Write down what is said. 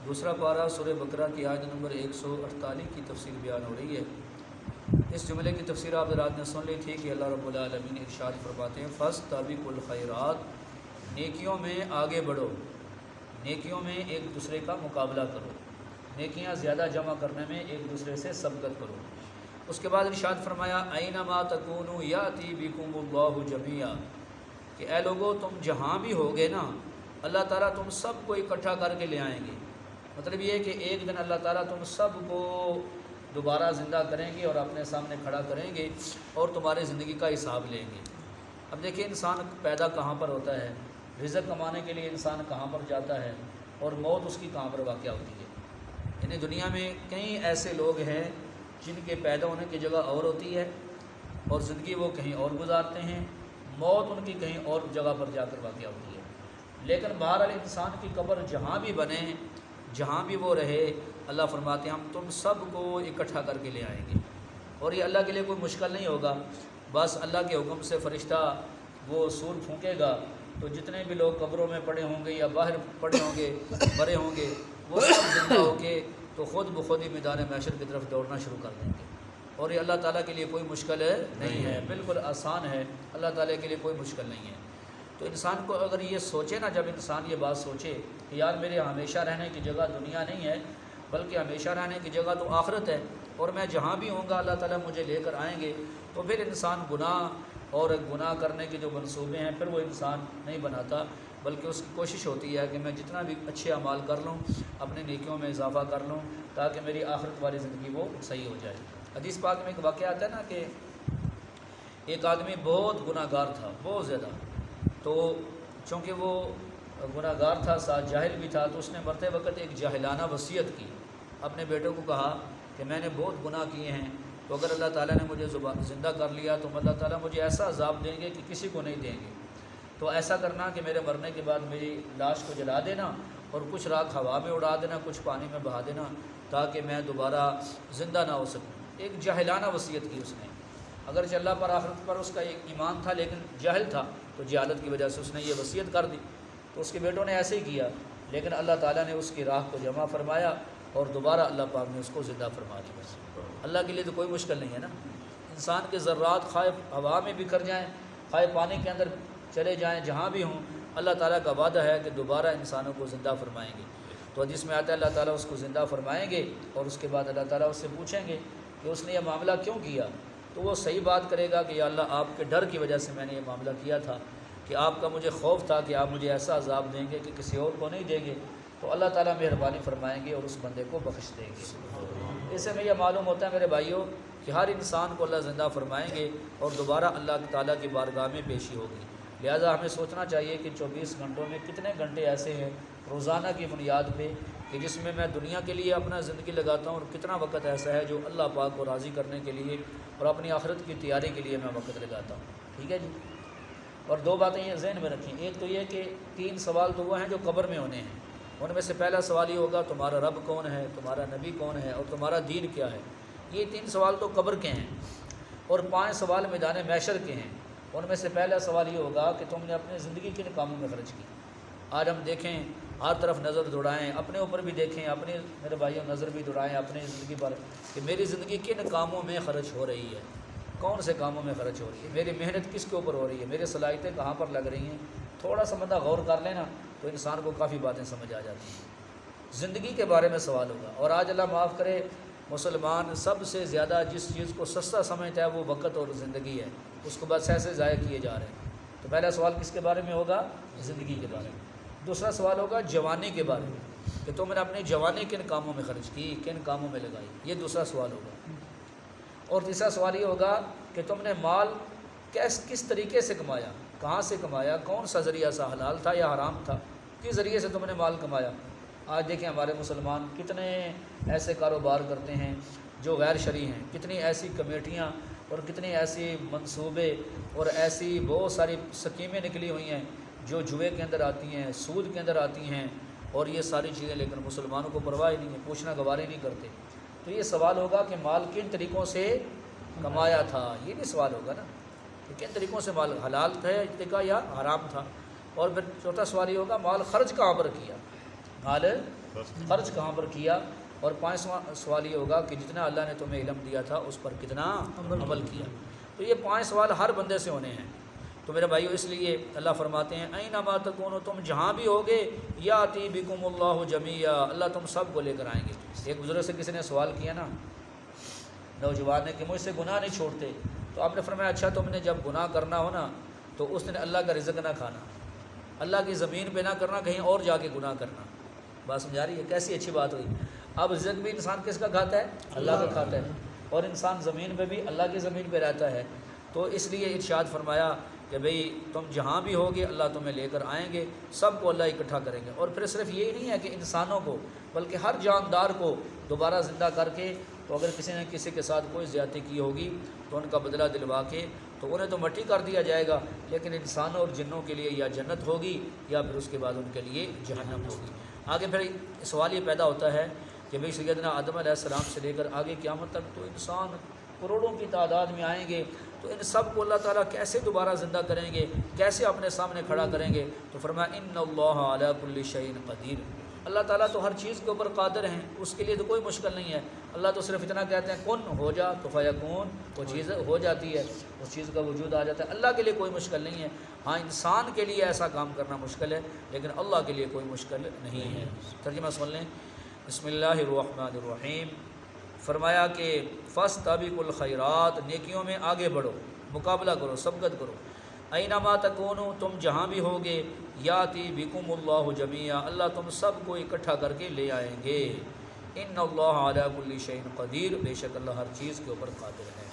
دوسرا پارہ سورہ بقرہ کی آیت نمبر 148 کی تفسیر بیان ہو رہی ہے۔ اس جملے کی تفسیر آپ حضرات نے سن لی تھی کہ اللہ رب العالمین ارشاد فرماتے ہیں فاستبقوا الخیرات، نیکیوں میں آگے بڑھو، نیکیوں میں ایک دوسرے کا مقابلہ کرو، نیکیاں زیادہ جمع کرنے میں ایک دوسرے سے سبقت کرو۔ اس کے بعد ارشاد فرمایا اینما تکونوا یاتی بکم اللہ جمیعا، کہ اے لوگو تم جہاں بھی ہوگے نا اللہ تعالیٰ تم سب کو اکٹھا کر کے لے آئیں گے۔ مطلب یہ ہے کہ ایک دن اللہ تعالیٰ تم سب کو دوبارہ زندہ کریں گے اور اپنے سامنے کھڑا کریں گے اور تمہاری زندگی کا حساب لیں گے۔ اب دیکھیں انسان پیدا کہاں پر ہوتا ہے، رزق کمانے کے لیے انسان کہاں پر جاتا ہے، اور موت اس کی کہاں پر واقع ہوتی ہے۔ یعنی دنیا میں کئی ایسے لوگ ہیں جن کے پیدا ہونے کی جگہ اور ہوتی ہے اور زندگی وہ کہیں اور گزارتے ہیں، موت ان کی کہیں اور جگہ پر جا کر واقع ہوتی ہے۔ لیکن بہرحال انسان کی قبر جہاں بھی بنے، جہاں بھی وہ رہے، اللہ فرماتے ہیں ہم تم سب کو اکٹھا کر کے لے آئیں گے۔ اور یہ اللہ کے لیے کوئی مشکل نہیں ہوگا، بس اللہ کے حکم سے فرشتہ وہ سور پھونکے گا تو جتنے بھی لوگ قبروں میں پڑے ہوں گے یا باہر پڑے ہوں گے، مرے ہوں گے، وہ سب زندہ ہو کے تو خود بخود ہی میدان محشر کی طرف دوڑنا شروع کر دیں گے۔ اور یہ اللہ تعالیٰ کے لیے کوئی مشکل نہیں ہے، بالکل آسان ہے، اللہ تعالیٰ کے لیے کوئی مشکل نہیں ہے۔ تو انسان کو اگر یہ سوچے نا، جب انسان یہ بات سوچے کہ یار میرے ہمیشہ رہنے کی جگہ دنیا نہیں ہے بلکہ ہمیشہ رہنے کی جگہ تو آخرت ہے، اور میں جہاں بھی ہوں گا اللہ تعالیٰ مجھے لے کر آئیں گے، تو پھر انسان گناہ اور گناہ کرنے کے جو منصوبے ہیں پھر وہ انسان نہیں بناتا، بلکہ اس کی کوشش ہوتی ہے کہ میں جتنا بھی اچھے اعمال کر لوں، اپنے نیکیوں میں اضافہ کر لوں تاکہ میری آخرت والی زندگی وہ صحیح ہو جائے۔ حدیث پاک میں ایک واقعہ آتا ہے نا کہ ایک آدمی بہت گناہ گار تھا، بہت زیادہ، تو چونکہ وہ گناہ گار تھا ساتھ جاہل بھی تھا، تو اس نے مرتے وقت ایک جاہلانہ وصیت کی، اپنے بیٹوں کو کہا کہ میں نے بہت گناہ کیے ہیں، تو اگر اللہ تعالیٰ نے مجھے زندہ کر لیا تو اللہ تعالیٰ مجھے ایسا عذاب دیں گے کہ کسی کو نہیں دیں گے، تو ایسا کرنا کہ میرے مرنے کے بعد میری لاش کو جلا دینا اور کچھ راکھ ہوا میں اڑا دینا، کچھ پانی میں بہا دینا تاکہ میں دوبارہ زندہ نہ ہو سکوں۔ ایک جاہلانہ وصیت کی اس نے، اگرچہ اللہ پر آخرت پر اس کا ایک ایمان تھا لیکن جاہل تھا، تو جہالت کی وجہ سے اس نے یہ وصیت کر دی۔ تو اس کے بیٹوں نے ایسے ہی کیا، لیکن اللہ تعالیٰ نے اس کی راہ کو جمع فرمایا اور دوبارہ اللہ پاک نے اس کو زندہ فرما دیا۔ اللہ کے لیے تو کوئی مشکل نہیں ہے نا، انسان کے ذرات خواہ ہوا میں بکھر جائیں، خواہ پانی کے اندر چلے جائیں، جہاں بھی ہوں، اللہ تعالیٰ کا وعدہ ہے کہ دوبارہ انسانوں کو زندہ فرمائیں گے۔ تو حدیث میں آتا ہے اللہ تعالیٰ اس کو زندہ فرمائیں گے اور اس کے بعد اللہ تعالیٰ اس سے پوچھیں گے کہ اس نے یہ معاملہ کیوں کیا، تو وہ صحیح بات کرے گا کہ یا اللہ آپ کے ڈر کی وجہ سے میں نے یہ معاملہ کیا تھا، کہ آپ کا مجھے خوف تھا کہ آپ مجھے ایسا عذاب دیں گے کہ کسی اور کو نہیں دیں گے، تو اللہ تعالیٰ مہربانی فرمائیں گے اور اس بندے کو بخش دیں گے۔ اس سے میں یہ معلوم ہوتا ہے میرے بھائیوں کہ ہر انسان کو اللہ زندہ فرمائیں گے اور دوبارہ اللہ تعالیٰ کی بارگاہ میں پیشی ہوگی۔ لہٰذا ہمیں سوچنا چاہیے کہ 24 گھنٹوں میں کتنے گھنٹے ایسے ہیں روزانہ کی بنیاد پہ کہ جس میں دنیا کے لیے اپنا زندگی لگاتا ہوں، اور کتنا وقت ایسا ہے جو اللہ پاک کو راضی کرنے کے لیے اور اپنی آخرت کی تیاری کے لیے میں وقت لگاتا ہوں۔ ٹھیک ہے جی۔ اور دو باتیں یہ ذہن میں رکھیں، ایک تو یہ کہ 3 سوال تو وہ ہیں جو قبر میں ہونے ہیں، ان میں سے پہلا سوال یہ ہوگا تمہارا رب کون ہے، تمہارا نبی کون ہے، اور تمہارا دین کیا ہے۔ یہ 3 سوال تو قبر کے ہیں، اور 5 سوال میدان محشر کے ہیں۔ ان میں سے پہلا سوال یہ ہوگا کہ تم نے اپنی زندگی کن کاموں میں خرچ کی۔ آج ہم دیکھیں، ہر طرف نظر دوڑائیں، اپنے اوپر بھی دیکھیں، اپنے میرے بھائیوں نظر بھی دوڑائیں اپنی زندگی پر کہ میری زندگی کن کاموں میں خرچ ہو رہی ہے، کون سے کاموں میں خرچ ہو رہی ہے، میری محنت کس کے اوپر ہو رہی ہے، میری صلاحیتیں کہاں پر لگ رہی ہیں۔ تھوڑا سا بندہ غور کر لینا تو انسان کو کافی باتیں سمجھ آ جاتی ہیں۔ زندگی کے بارے میں سوال ہوگا، اور آج اللہ معاف کرے مسلمان سب سے زیادہ جس چیز کو سستا سمجھتا ہے وہ وقت اور زندگی ہے، اس کو بس ایسے ضائع کیے جا رہے ہیں۔ تو پہلا سوال کس کے بارے میں ہوگا؟ زندگی کے بارے میں۔ دوسرا سوال ہوگا جوانی کے بارے میں کہ تم نے اپنی جوانی کن کاموں میں خرچ کی، کن کاموں میں لگائی، یہ دوسرا سوال ہوگا۔ اور تیسرا سوال یہ ہوگا کہ تم نے مال کس طریقے سے کمایا، کہاں سے کمایا، کون سا ذریعہ سا حلال تھا یا حرام تھا، کس ذریعے سے تم نے مال کمایا۔ آج دیکھیں ہمارے مسلمان کتنے ایسے کاروبار کرتے ہیں جو غیر شرعی ہیں، کتنی ایسی کمیٹیاں اور کتنی ایسی منصوبے اور ایسی بہت ساری سکیمیں نکلی ہوئی ہیں جو جوئے کے اندر آتی ہیں، سود کے اندر آتی ہیں، اور یہ ساری چیزیں لیکن مسلمانوں کو پرواہ نہیں ہے، پوچھنا گوارے نہیں کرتے۔ تو یہ سوال ہوگا کہ مال کن طریقوں سے کمایا تھا، یہ بھی سوال ہوگا نا کہ کن طریقوں سے مال حلال تھا یا حرام تھا۔ اور پھر چوتھا سوال یہ ہوگا مال خرچ کہاں پر کیا، مال خرچ کہاں پر کیا، اور 5واں سوال یہ ہوگا کہ جتنا اللہ نے تمہیں علم دیا تھا اس پر کتنا عمل کیا۔ تو یہ 5 سوال ہر بندے سے ہونے ہیں۔ تو میرے بھائیو اس لیے اللہ فرماتے ہیں اینما تکونوا، تم جہاں بھی ہوگے یاتی بکم اللہ جمیعا، اللہ تم سب کو لے کر آئیں گے۔ ایک بزرگ سے کسی نے سوال کیا نا، نوجوان نے، کہ مجھ سے گناہ نہیں چھوڑتے، تو آپ نے فرمایا اچھا تم نے جب گناہ کرنا ہو نا تو اس نے اللہ کا رزق نہ کھانا، اللہ کی زمین پہ نہ کرنا، کہیں اور جا کے گناہ کرنا۔ بات سمجھا رہی ہے؟ کیسی اچھی بات ہوئی۔ اب رزق بھی انسان کس کا کھاتا ہے؟ اللہ کا کھاتا ہے، اور انسان زمین پہ بھی اللہ کی زمین پہ رہتا ہے۔ تو اس لیے ارشاد فرمایا کہ بھئی تم جہاں بھی ہوگے اللہ تمہیں لے کر آئیں گے، سب کو اللہ اکٹھا کریں گے۔ اور پھر صرف یہی نہیں ہے کہ انسانوں کو، بلکہ ہر جاندار کو دوبارہ زندہ کر کے، تو اگر کسی نے کسی کے ساتھ کوئی زیادتی کی ہوگی تو ان کا بدلہ دلوا کے تو انہیں تو مٹی کر دیا جائے گا، لیکن انسانوں اور جنوں کے لیے یا جنت ہوگی یا پھر اس کے بعد ان کے لیے جہنم ہوگی۔ آگے پھر سوال یہ پیدا ہوتا ہے کہ بھئی سیدنا آدم علیہ السلام سے لے کر آگے قیامت تک تو انسان کروڑوں کی تعداد میں آئیں گے، تو ان سب کو اللہ تعالیٰ کیسے دوبارہ زندہ کریں گے، کیسے اپنے سامنے کھڑا کریں گے؟ تو فرمایا ان اللہ علی کل شیء قدیر، اللہ تعالیٰ تو ہر چیز کے اوپر قادر ہیں، اس کے لیے تو کوئی مشکل نہیں ہے۔ اللہ تو صرف اتنا کہتے ہیں کن ہو جا تو فیکون، وہ چیز ہو جاتی ہے، اس چیز کا وجود آ جاتا ہے۔ اللہ کے لیے کوئی مشکل نہیں ہے۔ ہاں انسان کے لیے ایسا کام کرنا مشکل ہے، لیکن اللہ کے لیے کوئی مشکل نہیں ہے۔ ترجمہ سن لیں۔ بسم اللہ الرحمن الرحیم۔ فرمایا کہ فاستبقوا الخیرات، نیکیوں میں آگے بڑھو، مقابلہ کرو، سبقت کرو۔ اینما تکونوا، تم جہاں بھی ہوگے، یاتی بکم اللہ جمیعا، اللہ تم سب کو اکٹھا کر کے لے آئیں گے۔ ان اللہ علی کل شیء قدیر، بے شک اللہ ہر چیز کے اوپر قادر ہے۔